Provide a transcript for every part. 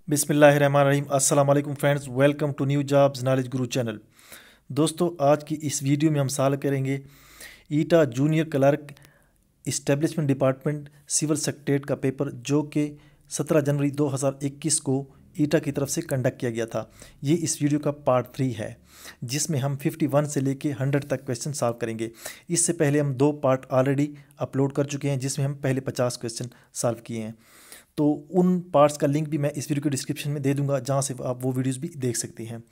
बिस्मिल्लाहिर्रहमानिर्रहीम। अस्सलाम वालेकुम friends, welcome to new jobs knowledge Guru channel. दोस्तों, आज की इस वीडियो में हम सॉल्व करेंगे ETEA junior clerk establishment department civil secretariat का पेपर, जो कि 17 जनवरी 2021 को ईटा की तरफ से कंडक्ट किया गया था। ये इस वीडियो का पार्ट 3 है, जिसमें हम 51 से लेके 100 तक क्वेश्चन सॉल्व करेंगे। इससे पहले हम 2 पार्ट ऑलरेडी अपलोड कर चुके हैं, जिसमें हम पहले 50 क्वेश्चन सॉल्व किए हैं। तो उन पार्ट्स का लिंक भी मैं इस वीडियो के डिस्क्रिप्शन में दे दूंगा, जहां से आप वो वीडियोस भी देख सकते हैं।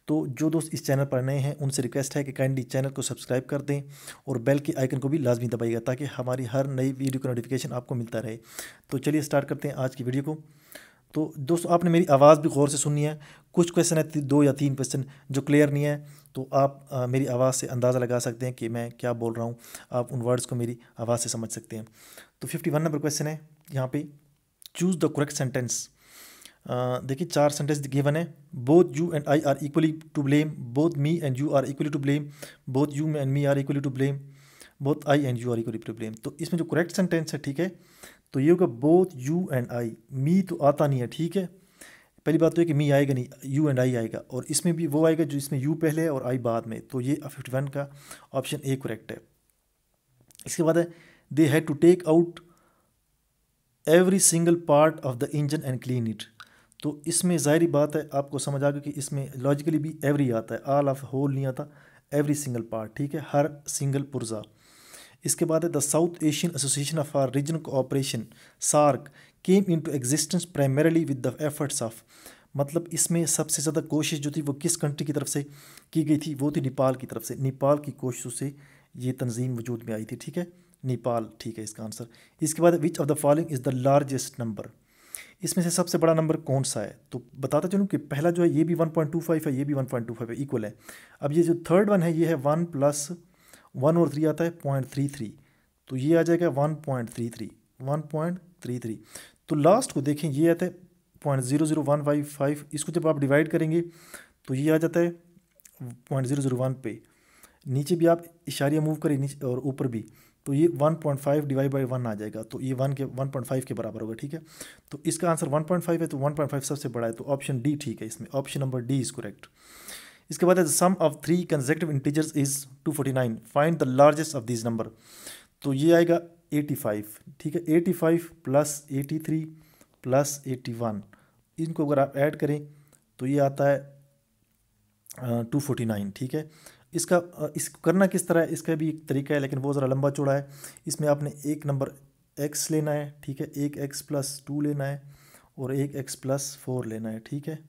तो जो दोस्त इस चैनल पर नए हैं, उनसे रिक्वेस्ट है कि काइंडली चैनल को सब्सक्राइब कर दें और बेल के आइकन को भी लाजमी दबाइएगा, ताकि हमारी हर नई वीडियो का नोटिफिकेशन आपको मिलता रहे। तो चलिए स्टार्ट करते हैं आज की वीडियो को। तो दोस्तों, आपने मेरी आवाज़ भी गौर से सुननी है। कुछ क्वेश्चन है 2 या 3 क्वेश्चन जो क्लियर नहीं है, तो आप मेरी आवाज़ से अंदाज़ा लगा सकते हैं कि मैं क्या बोल रहा हूँ। आप उन वर्ड्स को मेरी आवाज़ से समझ सकते हैं। तो 51 नंबर क्वेश्चन है यहाँ पे, चूज़ द करेक्ट सेंटेंस। देखिए 4 सेंटेंस गिवन है। Both you and I are equally to blame, both me and you are equally to blame, both you and me are equally to blame, both I and you are equally to blame. तो इसमें जो correct sentence है, ठीक है, तो ये होगा both you and आई। मी तो आता नहीं है, ठीक है। पहली बात तो है कि मी आएगा नहीं, यू एंड आई आएगा, और इसमें भी वो आएगा जो इसमें यू पहले है और आई बाद में। तो ये 51 का ऑप्शन ए करेक्ट है। इसके बाद है, they had to take out every single part of the engine and clean it. तो इसमें ज़ाहिरी बात है, आपको समझ आ गया कि इसमें लॉजिकली भी एवरी आता है, ऑल ऑफ होल नहीं आता, एवरी सिंगल पार्ट, ठीक है, हर सिंगल पुर्जा। इसके बाद है, the South Asian Association of or regional cooperation SAARC came into existence primarily with the efforts of. मतलब इसमें सबसे ज़्यादा कोशिश जो थी वो किस कंट्री की तरफ से की गई थी? वो थी नेपाल की तरफ से। नेपाल की कोशिशों से ये तंजीम वजूद में आई थी, ठीक है, नेपाल, ठीक है इसका आंसर। इसके बाद, which of the following is the largest number. इसमें से सबसे बड़ा नंबर कौन सा है? तो बताता चलूँ कि पहला जो है ये भी 1.25 है, ये भी 1.25 है, इक्वल है। अब ये जो थर्ड वन है, ये है 1 + 1 और 3 आता है 0.33, तो ये आ जाएगा 1.33। तो लास्ट को देखें, ये आता है 0.00155। इसको जब आप डिवाइड करेंगे तो ये आ जाता है 0.001 पे। नीचे भी आप इशारिया मूव करें, नीचे और ऊपर भी, तो ये 1.5 डिवाइड बाई 1 आ जाएगा। तो ये 1.5 के बराबर होगा, ठीक है। तो इसका आंसर 1.5 है, तो 1.5 सबसे बड़ा है, तो ऑप्शन डी ठीक है इसमें। Option number D is correct. इसके बाद है, sum of 3 consecutive integers is 249, find the largest of this number. तो ये आएगा 85, ठीक है। 85 + 83 + 81, इनको अगर आप ऐड करें तो ये आता है 249, ठीक है। इसको करना किस तरह है, इसका भी एक तरीका है, लेकिन वो ज़रा लंबा चौड़ा है। इसमें आपने एक नंबर x लेना है, ठीक है, एक x + 2 लेना है और एक x + 4 लेना है, ठीक है।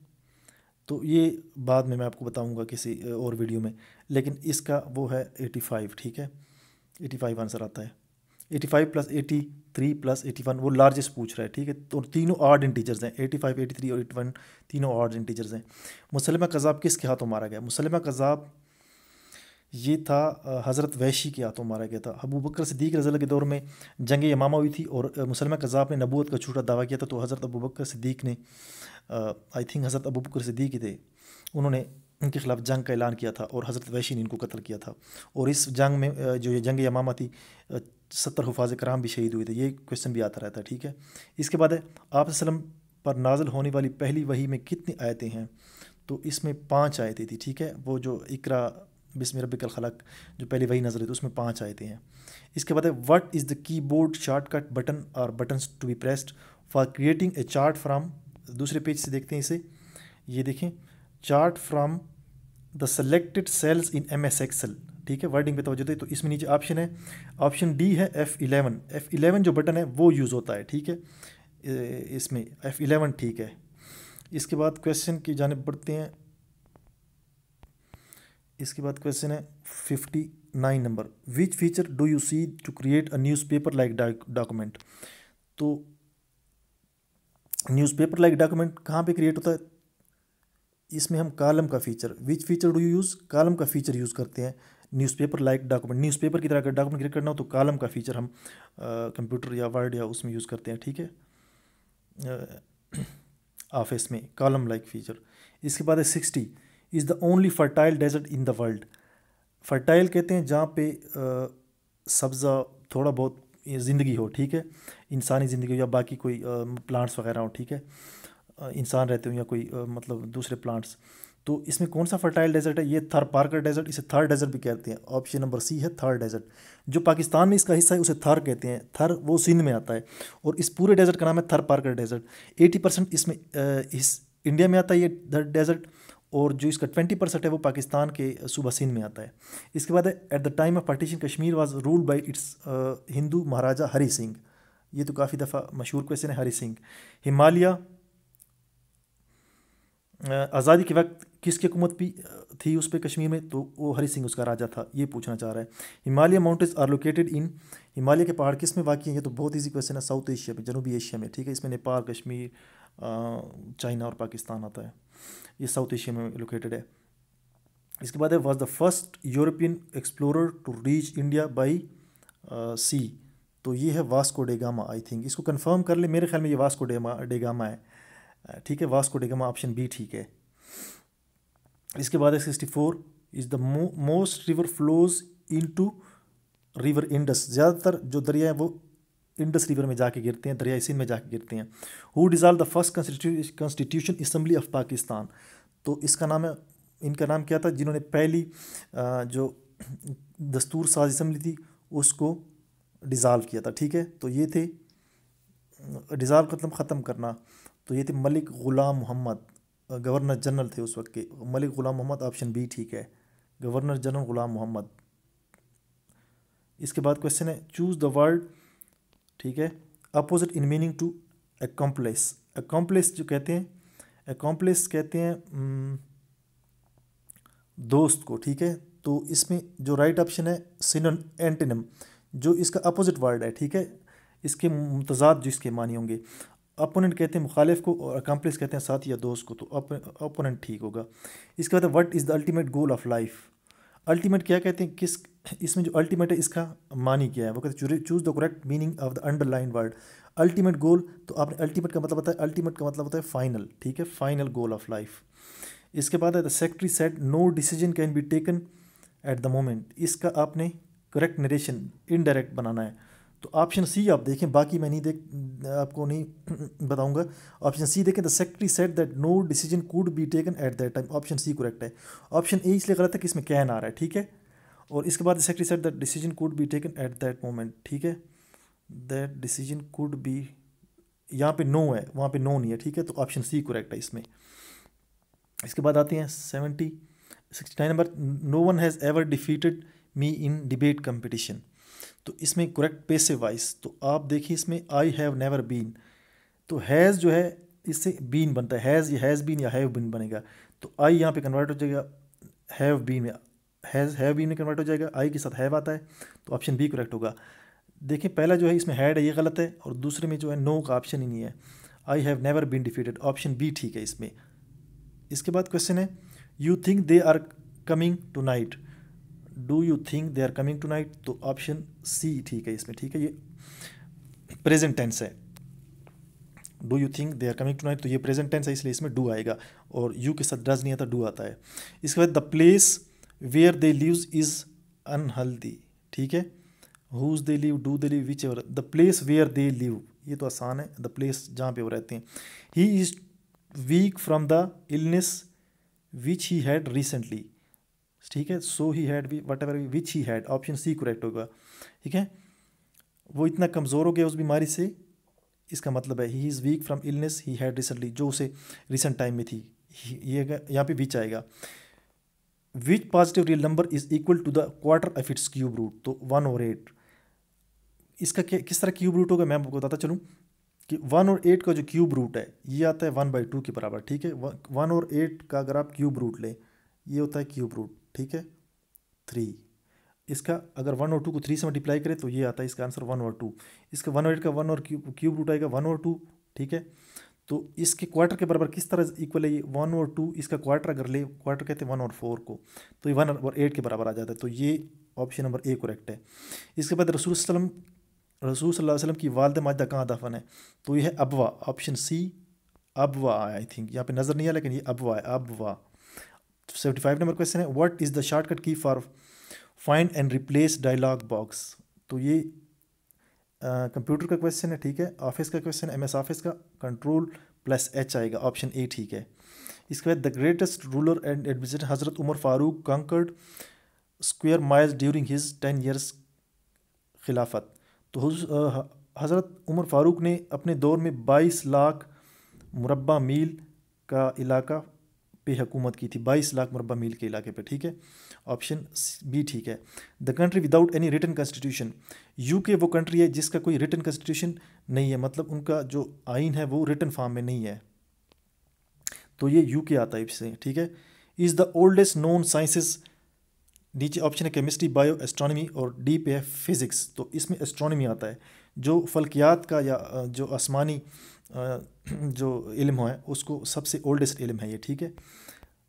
तो ये बाद में मैं आपको बताऊंगा किसी और वीडियो में, लेकिन इसका वो है 85, ठीक है, 85 आंसर आता है। 85 + 83 + 81 वो लार्जेस्ट पूछ रहा है, ठीक है। तो तीनों ऑड इंटीजर्स हैं, 85, 83 और 81 तीनों ऑड इंटीजर्स हैं। मुसलमा कज़ाब किसके हाथों मारा गया? मुसलमा कज़ाब ये था हज़रत वैशी के हाथों मारा गया था। अबू बकर सिद्दीक़ रज़ी अल्लाह के दौर में जंग यमामा हुई थी और मुसलमा कज़ाब ने नबूवत का झूठा दावा किया था। तो हज़रत अबू बकर सिद्दीक़ ने, आई थिंक हज़रत अबू बकर सिद्दीक़ ही थे, उन्होंने इनके ख़िलाफ़ जंग का ऐलान किया था और हज़रत वैशी ने इनको कत्ल किया था। और इस जंग में जो ये जंग यमामा थी, 70 हुफ़ाज़ कराम भी शहीद हुए थे। ये क्वेश्चन भी आता रहता है, ठीक है। इसके बाद है, आप सल्लम पर नाज़िल होने वाली पहली वही में कितनी आयतें हैं? तो इसमें 5 आयतें थी, ठीक है। वो जो इकरा बिस्मि रब्बिकल खलक जो पहले वही नजर है, तो उसमें 5 आयतें हैं। इसके बाद है, what is the keyboard shortcut button और buttons to be pressed for creating a chart from. दूसरे पेज से देखते हैं इसे, ये देखें, chart from the selected cells in MS Excel, ठीक है। वर्डिंग पे तवज्जो दें। तो इसमें नीचे ऑप्शन है, ऑप्शन डी है F11। F11 जो बटन है वो यूज़ होता है, ठीक है, इसमें F11 ठीक है। इसके बाद क्वेश्चन की जानिब बढ़ते हैं। इसके बाद क्वेश्चन है 59 number, which feature do you see to create a newspaper like document. तो न्यूज़पेपर लाइक डॉक्यूमेंट कहाँ पे क्रिएट होता है? इसमें हम कॉलम का feature, which feature do you use, column का फीचर यूज़ करते हैं न्यूज़पेपर लाइक डॉक्यूमेंट। न्यूज़पेपर की तरह अगर डॉक्यूमेंट क्रिएट करना हो तो कॉलम का फीचर हम कंप्यूटर या वर्ड या उसमें यूज़ करते हैं, ठीक है, ऑफिस में कॉलम लाइक फीचर। इसके बाद है 60, is the only fertile desert in the world. Fertile कहते हैं जहाँ पे सब्ज़ा थोड़ा बहुत ज़िंदगी हो, ठीक है, इंसानी ज़िंदगी हो या बाकी कोई प्लांट्स वगैरह हो, ठीक है। इंसान रहते हो या कोई मतलब दूसरे प्लांट्स। तो इसमें कौन सा फर्टाइल डेजर्ट है? ये थर पार्कर डेजर्ट, इसे थर डेजर्ट भी कहते हैं। ऑप्शन नंबर सी है थर डेजर्ट। जो पाकिस्तान में इसका हिस्सा है उसे थर कहते हैं। थर वो सिंध में आता है और इस पूरे डेजर्ट का नाम है थर पार्कर डेजर्ट। 80% इसमें इस इंडिया में आता है ये डेजर्ट, और जो इसका 20% है वो पाकिस्तान के सूबा सिंध में आता है। इसके बाद है at the time of partition Kashmir was ruled by its Hindu Maharaja Hari Singh. ये तो काफ़ी दफ़ा मशहूर क्वेश्चन है, हरि सिंह। हिमालय आज़ादी के वक्त किसकी हुकूमत भी थी उस पर कश्मीर में? तो वो हरि सिंह उसका राजा था, ये पूछना चाह रहा है। Himalaya mountains are located in, Himalaya के पहाड़ किस में वाक़ हैं? ये तो बहुत इजी क्वेश्चन है, साउथ एशिया में, जनूबी एशिया में, ठीक है। इसमें नेपाल, कश्मीर, चाइना और पाकिस्तान आता है। ये साउथ एशिया में लोकेटेड है। इसके बाद है was the first European explorer to reach India by sea. तो ये है Vasco da Gama. I think इसको कंफर्म कर ले, मेरे ख्याल में ये वास्को डे गामा है, ठीक है। Vasco da Gama, option B ठीक है। इसके बाद है 64 is the most river flows into river Indus. ज़्यादातर जो दरिया हैं वो इंडस रिवर में जाके गिरते हैं, दरिया सिंध में जाके गिरते हैं। Who dissolve the first constitution assembly of Pakistan. तो इसका नाम है, इनका नाम क्या था जिन्होंने पहली जो दस्तूर साज असम्बली थी उसको डिज़ाल्व किया था, ठीक है। तो ये थे डिज़ाल्व मतलब ख़त्म करना। तो ये थे मलिक ग़ुलाम मोहम्मद, गवर्नर जनरल थे उस वक्त के, मलिक ग़ुलाम मोहम्मद, ऑप्शन बी ठीक है, गवर्नर जनरल ग़ुलाम मोहम्मद। इसके बाद क्वेश्चन है चूज़ द वर्ड, ठीक है, opposite in meaning to accomplice. Accomplice जो कहते हैं, अकम्प्लिस कहते हैं दोस्त को, ठीक है। तो इसमें जो राइट ऑप्शन है सिनोन एंटोनिम, जो इसका अपोजिट वर्ड है, ठीक है, इसके मुतज़ाद जो इसके मानी होंगे। अपोनेंट कहते हैं मुखालिफ को और अकम्प्लिस कहते हैं साथी या दोस्त को, तो अपोनेंट ठीक होगा। इसके बाद what is the ultimate goal of life. Ultimate क्या कहते हैं, किस, इसमें जो अल्टीमेट है इसका मानी क्या है? वो कहते हैं choose the correct meaning of the underline word. Ultimate goal, तो आपने अल्टीमेट का मतलब बताया, अल्टीमेट का मतलब होता है फाइनल, ठीक है, फाइनल गोल ऑफ लाइफ। इसके बाद है the secretary said no decision can be taken at the moment. इसका आपने करेक्ट नरेशन इनडायरेक्ट बनाना है। तो ऑप्शन सी आप देखें, बाकी मैं नहीं आपको नहीं बताऊंगा। ऑप्शन सी देखें, the secretary said that no decision could be taken at that time. Option C correct है। ऑप्शन ए इसलिए गलत है कि इसमें कैन आ रहा है, ठीक है। और इसके बाद the secretary said that decision could be taken at that moment, ठीक है। दैट डिसीजन कुड बी, यहाँ पे नो है, वहाँ पे नो नहीं है, ठीक है। तो ऑप्शन सी करेक्ट है इसमें। इसके बाद आते हैं 69 number, no one has ever defeated me in debate competition. तो इसमें करेक्ट पैसिव वॉइस, तो आप देखिए इसमें आई हैव नेवर बीन, तो हैज़ जो है इससे बीन बनता है, हैज़, ये हैज़ बीन या हैव बीन बनेगा। तो आई यहाँ पे कन्वर्ट हो जाएगा हैव बीन में, हैव बीन में कन्वर्ट हो जाएगा, आई के साथ हैव आता है, तो ऑप्शन बी करेक्ट होगा। देखिए पहला जो है इसमें हैड है, ये गलत है, और दूसरे में जो है नो का ऑप्शन ही नहीं है, I have never been defeated, option B ठीक है इसमें। इसके बाद क्वेश्चन है you think they are coming tonight, do you think they are coming tonight, तो ऑप्शन सी ठीक है इसमें, ठीक है। ये प्रेजेंट टेंस है, do you think they are coming tonight, तो ये प्रेजेंट टेंस है इसलिए इसमें डू आएगा, और यू के साथ डज नहीं आता, डू आता है। इसके बाद the place where they lives is unhealthy, ठीक है। Whose they live, do they live, whichever, the place where they live, ये तो आसान है, द प्लेस जहाँ पे वो रहते हैं। He is weak from the illness which he had recently, ठीक है। So he had whatever which he had, option C correct होगा, ठीक है। वो इतना कमज़ोर हो गया उस बीमारी से, इसका मतलब है ही is weak from illness he had recently, जो उसे रिसेंट टाइम में थी, ये यहाँ पे विच आएगा। Which positive real number is equal to the quarter of its cube root, तो 1/8। इसका किस तरह क्यूब रूट होगा मैं आपको बताता चलूँ कि 1/8 का जो क्यूब रूट है ये आता है 1/2 के बराबर, ठीक है। 1/8 का अगर आप क्यूब रूट लें, ये होता है क्यूब रूट, ठीक है, 3। इसका अगर 1 और 2 को 3 से मल्टीप्लाई करें तो ये आता है इसका आंसर 1 और 2। इसका 1/8 का 1 और क्यूब रूट आएगा 1 और 2, ठीक है। तो इसके क्वार्टर के बराबर किस तरह इक्वल है ये 1 और 2, इसका क्वार्टर अगर ले, क्वार्टर कहते हैं 1 और 4 को, तो ये 1 और 8 के बराबर आ जाता है, तो ये ऑप्शन नंबर ए करेक्ट है। इसके बाद रसूल सल्लल्लाहु अलैहि वसल्लम की वालिद माजिदा कहाँ दफन है, तो ये है अबवा, ऑप्शन सी अबवा है। आई थिंक यहाँ पे नज़र नहीं आया लेकिन ये अबवा है, अबवा। 75 नंबर क्वेश्चन है व्हाट इज़ द शॉर्टकट की for find and replace dialog box. तो ये कंप्यूटर का क्वेश्चन है, ठीक है, ऑफिस का क्वेश्चन है, MS ऑफिस का, कंट्रोल प्लस एच आएगा, ऑप्शन ए ठीक है। इसके बाद the greatest ruler and administrator हज़रत Umar Farooq conquered square miles during his 10 years खिलाफत। तो हज़रत उमर फ़ारूक ने अपने दौर में 22 लाख मुरब्बा मील का इलाका पे हुकूमत की थी, 22 लाख मुरब्बा मील के इलाके पे, ठीक है, ऑप्शन बी ठीक है। The country without any written constitution, UK वो कंट्री है जिसका कोई रिटन कॉन्स्टिट्यूशन नहीं है, मतलब उनका जो आइन है वो रिटन फॉर्म में नहीं है, तो ये यूके आता है इससे, ठीक है। Is the oldest known sciences, नीचे ऑप्शन है केमिस्ट्री, बायो, एस्ट्रोनॉमी और डी पे है फिज़िक्स, तो इसमें एस्ट्रोनॉमी आता है, जो फल्कियात का या जो आसमानी जो इल्म है उसको सबसे ओल्डेस्ट इल्म है ये, ठीक है।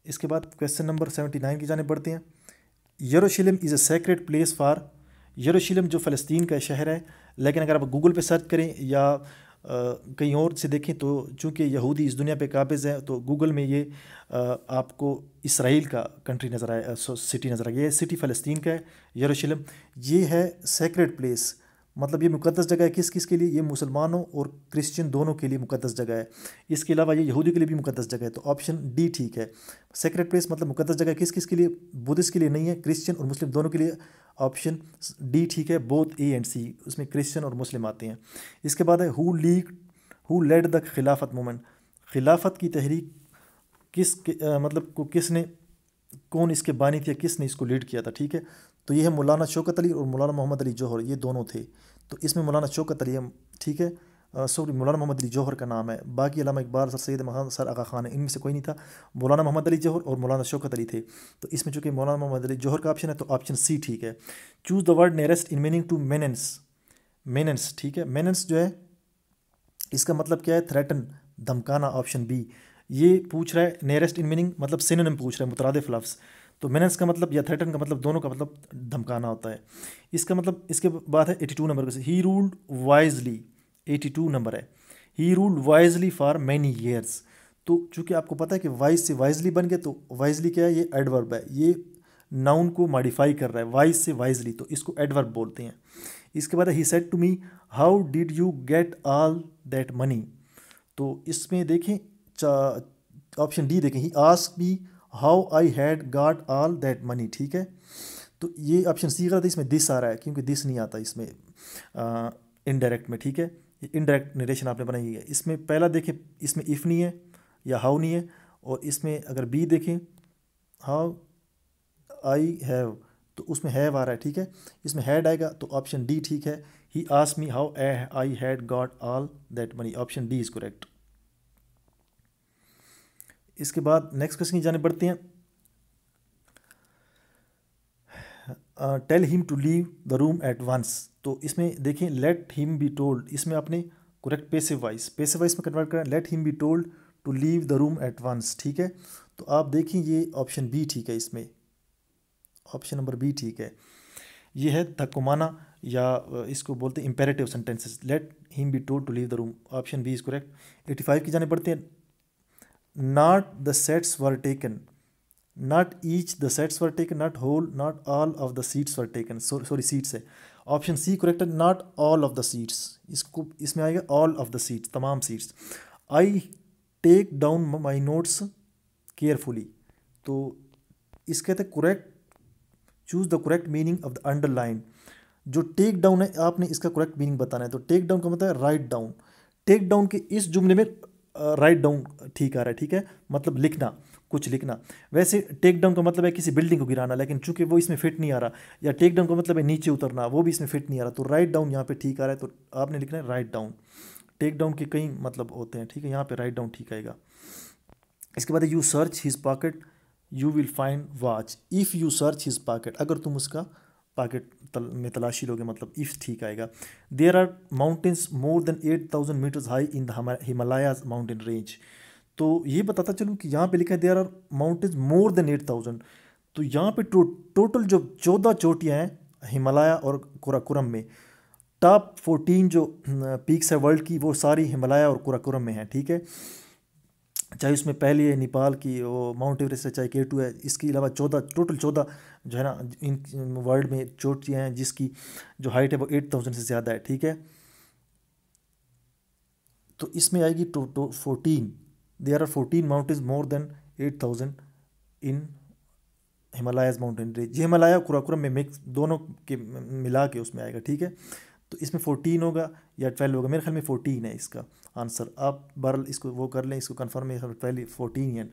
इसके बाद क्वेश्चन नंबर 79 की जाने बढ़ते हैं। यरूशलेम is a sacred place for, यरूशलेम जो फ़लस्तीन का शहर है, लेकिन अगर आप गूगल पे सर्च करें या कहीं और से देखें तो चूँकि यहूदी इस दुनिया पे काबिज़ है, तो गूगल में ये आपको इसराइल का कंट्री नज़र आए, सिटी नज़र आए। ये सिटी फ़लस्तीन का है यरूशलेम, ये है सेक्रेड प्लेस, मतलब ये मुक़द्दस जगह है किस किस के लिए, ये मुसलमानों और क्रिश्चियन दोनों के लिए मुक़द्दस जगह है, इसके अलावा ये यहूदी के लिए भी मुक़द्दस जगह है, तो ऑप्शन डी ठीक है। सेक्रेड प्लेस मतलब मुक़द्दस जगह किस किस के लिए, बुद्धिस्ट के लिए नहीं है, क्रिश्चियन और मुस्लिम दोनों के लिए, ऑप्शन डी ठीक है, बोथ ए एंड सी, उसमें क्रिश्चियन और मुस्लिम आते हैं। इसके बाद है हु लेड द खिलाफत मूवमेंट, खिलाफत की तहरीक मतलब को किसने, कौन इसके बानी थे, किसने इसको लीड किया था, ठीक है। तो ये है मौलाना शौकत अली और मौलाना मोहम्मद अली जौहर, ये दोनों थे, तो इसमें मौलाना शौकत अली है, ठीक है, सॉरी मौलाना मोहम्मद अली जौहर का नाम है, बाकी अल्लामा इकबाल, सर सैयद महमूद, सर आगा खान है, इनमें से कोई नहीं था, मौलाना मोहम्मद अली जौहर और मौलाना शौकत अली थे, तो इसमें चूँकि मौलाना मोहम्मद अली जौहर का ऑप्शन है तो ऑप्शन सी ठीक है। Choose the word nearest in meaning to menace, menace, ठीक है, मेनेंस जो है इसका मतलब क्या है, थ्रेटन, धमकाना, ऑप्शन बी। ये पूछ रहा है नियरेस्ट इन मीनिंग मतलब सिनोनिम पूछ रहा है, मुतरादिफ लफ्ज़, तो मेनेंस का मतलब या थ्रेटन का मतलब दोनों का मतलब धमकाना होता है। इसका मतलब इसके बाद है 82 नंबर पे, ही रूल्ड वाइजली, 82 नंबर है, he ruled wisely for many years. तो चूँकि आपको पता है कि वाइज से वाइजली बन गया, तो वाइजली क्या है, ये एडवर्ब है, ये नाउन को मॉडिफाई कर रहा है, वाइज से वाइजली, तो इसको एडवर्ब बोलते हैं। इसके बाद he said to me how did you get all that money, तो इसमें देखें ऑप्शन डी देखें, he asked me how I had got all that money, ठीक है। तो ये ऑप्शन सी गलत है, इसमें दिस आ रहा है क्योंकि दिस नहीं आता इसमें इनडायरेक्ट में, ठीक है, ये इनडायरेक्ट नरेशन आपने बनाई है। इसमें पहला देखें, इसमें इफ़ नहीं है या हाउ नहीं है, और इसमें अगर बी देखें हाउ आई हैव, तो उसमें हैव आ रहा है, ठीक है, इसमें हैड आएगा तो ऑप्शन डी ठीक है, he asked me how I had got all that money, option D is correct. इसके बाद नेक्स्ट क्वेश्चन की जाने बढ़ते हैं। Tell him to leave the room at once, तो इसमें देखें लेट हिम बी टोल्ड, इसमें आपने करेक्ट पैसिव वॉइस में कन्वर्ट करें, let him be told to leave the room at once, ठीक है। तो आप देखें ये ऑप्शन बी ठीक है, इसमें ऑप्शन नंबर बी ठीक है, ये है तकुमाना या इसको बोलते हैं imperative sentences, let him be told to leave the room, option B is correct. 85 की जाने बढ़ते हैं। Not the sets were taken, not each the sets were taken, not whole, not all of the seats were taken, sorry seats है, option C correct है, not all of the seats, इसको इसमें आएगा all of the seats, तमाम seats. I take down my notes carefully, तो इसके कहते हैं correct, choose the correct meaning of the underline, जो टेक डाउन है आपने इसका करेक्ट मीनिंग बताना है, तो टेक डाउन का मतलब है राइट डाउन, टेक डाउन के इस जुमले में राइट डाउन ठीक आ रहा है, ठीक है, मतलब लिखना, कुछ लिखना। वैसे टेक डाउन का मतलब है किसी बिल्डिंग को गिराना, लेकिन चूंकि वो इसमें फिट नहीं आ रहा, या टेक डाउन का मतलब है नीचे उतरना, वो भी इसमें फिट नहीं आ रहा, तो राइट डाउन यहाँ पे ठीक आ रहा है, तो आपने लिखना है राइट डाउन। टेक डाउन के कई मतलब होते हैं, ठीक है, यहाँ पे राइट डाउन ठीक आएगा। इसके बाद you search his pocket you will find watch, if you search his pocket, अगर तुम उसका पॉकेट में तलाशी लोगे, मतलब इफ़ ठीक आएगा। There are mountains more than 8000 metres high in the Himalayas mountain range, तो ये बताता चलूँ कि यहाँ पे लिखा है there are mountains more than 8000, तो यहाँ पे टोटल जो 14 चोटियाँ हैं हिमालय और कुराकुरम में, टॉप 14 जो पीक्स है वर्ल्ड की वो सारी हिमालय और कुराकुरम में है, ठीक है, चाहे उसमें पहली है नेपाल की वो माउंट एवरेस्ट है, चाहे K2 है, इसके अलावा 14 टोटल 14 जो है ना इन वर्ल्ड में चोटियाँ हैं जिसकी जो हाइट है वो 8000 से ज़्यादा है, ठीक है। तो इसमें आएगी 14। There are 14 mountains more than 8000 in Himalayas mountain range. ये हिमालय कुराकुरम में मिक्स दोनों के मिला के उसमें आएगा, ठीक है। तो इसमें 14 होगा या 12 होगा, मेरे ख्याल में 14 है इसका आंसर। आप बहरहाल इसको वो कर लें, इसको कन्फर्म है, 14 है।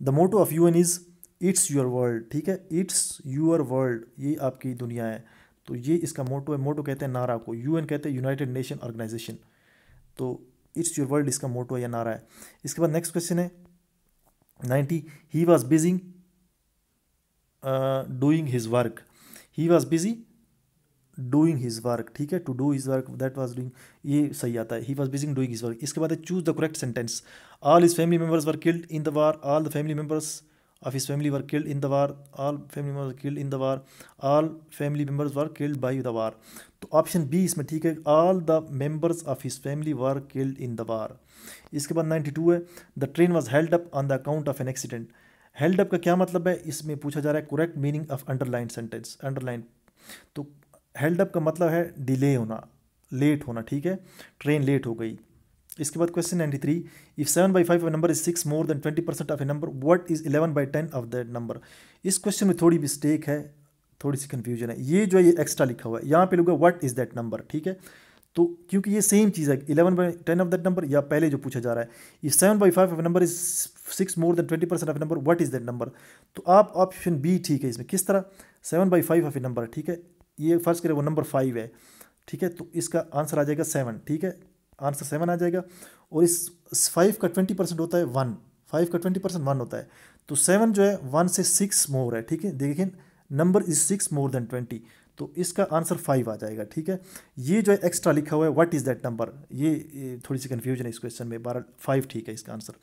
The motto of UN is it's your world, ठीक है। इट्स योर वर्ल्ड, ये आपकी दुनिया है, तो ये इसका मोटो है। मोटो कहते हैं नारा को, यूएन कहते हैं यूनाइटेड नेशन ऑर्गेनाइजेशन, तो इट्स योर वर्ल्ड इसका मोटो है या नारा है। इसके बाद नेक्स्ट क्वेश्चन है 90, he was busy doing his work. He was busy doing his work, ठीक है। To do his work, that was doing, ये सही आता है। He was busy doing his work. इसके बाद है choose the correct sentence. All his family members were killed in the war. All the family members of his family were killed in the war. All family members were killed in the war. All family members were killed by the war. तो option B इसमें ठीक है, all the members of his family were killed in the war. इसके बाद 92 है, the train was held up on the account of an accident. held up का क्या मतलब है, इसमें पूछा जा रहा है correct meaning of underlined sentence. underline, तो held up का मतलब है डिले होना, लेट होना, ठीक है। ट्रेन लेट हो गई। इसके बाद question 93, if 7/5 of number is 6 more than 20% of A number, what is 11/10 of that number. इस क्वेश्चन में थोड़ी मिस्टेक है, थोड़ी सी कंफ्यूजन है। ये जो है ये एक्स्ट्रा लिखा हुआ है, यहाँ पे लोग व्हाट इज दैट नंबर, ठीक है। तो क्योंकि ये सेम चीज़ है, 11/10 ऑफ दैट नंबर या पहले जो पूछा जा रहा है, if 7/5 of number is 6 more than 20% of number, what is that number. तो आप ऑप्शन बी ठीक है इसमें। किस तरह, 7/5 ऑफ ए नंबर, ठीक है, ये फर्स्ट करें वो नंबर 5 है, ठीक है, तो इसका आंसर आ जाएगा 7, ठीक है, आंसर 7 आ जाएगा। और इस 5 का 20% होता है 1, 5 का 20% 1 होता है, तो 7 जो है 1 से 6 मोर है, ठीक है। देखिए नंबर इज 6 मोर देन 20, तो इसका आंसर 5 आ जाएगा, ठीक है। ये जो है एक्स्ट्रा लिखा हुआ है व्हाट इज़ दैट नंबर, ये थोड़ी सी कन्फ्यूजन है इस क्वेश्चन में। 5 ठीक है इसका आंसर।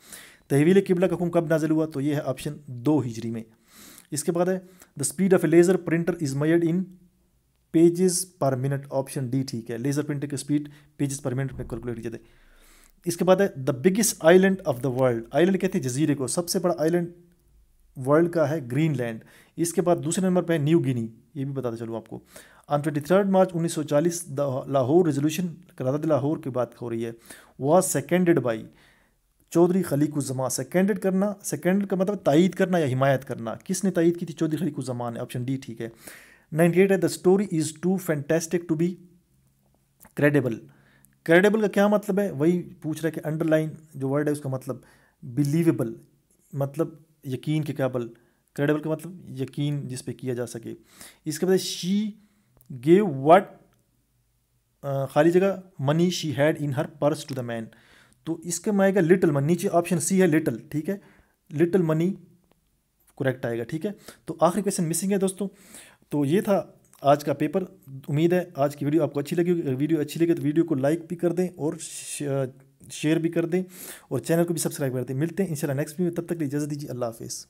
तहवील किबला का हुक्म कब नाजिल हुआ, तो ये है ऑप्शन 2 हिजरी में। इसके बाद है the speed of A laser printer is measured in pages पर मिनट, ऑप्शन डी ठीक है। लेज़र प्रिंटर की स्पीड पेजेस पर मिनट में कैलकुलेट की जाती है। इसके बाद है the biggest island of the world. Island कहते हैं जजीरे को, सबसे बड़ा आइलैंड वर्ल्ड का है ग्रीनलैंड। इसके बाद दूसरे नंबर पे है न्यू गिनी, ये भी बताते चलूँ आपको। On 23 March 1940 the Lahore resolution, करारदाद लाहौर की बात हो रही है, was seconded by Chaudhry Khaliquzzaman. Seconded करना, सेकेंडेड का मतलब तायीद करना या हिमायत करना, किसने तायीद की थी, चौधरी खलीकुज़्ज़मान ने, ऑप्शन डी ठीक है। 98 है the story is too fantastic to be credible. Credible का क्या मतलब है, वही पूछ रहा है कि अंडरलाइन जो वर्ड है उसका मतलब बिलीवेबल, मतलब यकीन के काबिल। क्रेडिबल का मतलब यकीन जिस पे किया जा सके। इसके बाद शी गेव व्हाट, खाली जगह money she had in her purse to the man, तो इसके में आएगा लिटिल मनी, नीचे ऑप्शन सी है लिटिल, ठीक है, लिटिल मनी करेक्ट आएगा, ठीक है। तो आखिरी क्वेश्चन मिसिंग है दोस्तों। तो ये था आज का पेपर। उम्मीद है आज की वीडियो आपको अच्छी लगी। अगर वीडियो अच्छी लगे तो वीडियो को लाइक भी कर दें और शेयर भी कर दें और चैनल को भी सब्सक्राइब कर दें। मिलते हैं इंशाल्लाह नेक्स्ट वीडियो, तब तक इजाज़त दीजिए, अल्लाह हाफिज़।